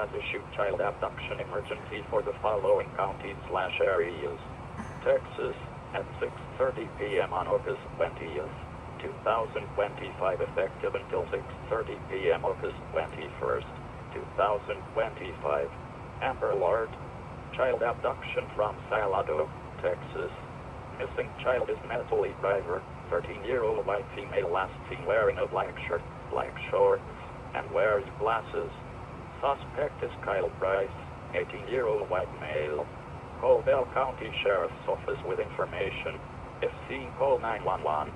has issued child abduction emergency for the following counties/areas. Texas, at 6:30 p.m. on August 20th, 2025, effective until 6:30 p.m. August 21st, 2025. Amber Alert. Child abduction from Salado, Texas. Missing child is Natalie Driver, 13-year-old white female, last seen wearing a black shirt, black shorts, and wears glasses. Suspect is Kyle Bryce, 18-year-old white male. Call Bell County Sheriff's Office with information. If seen, call 911.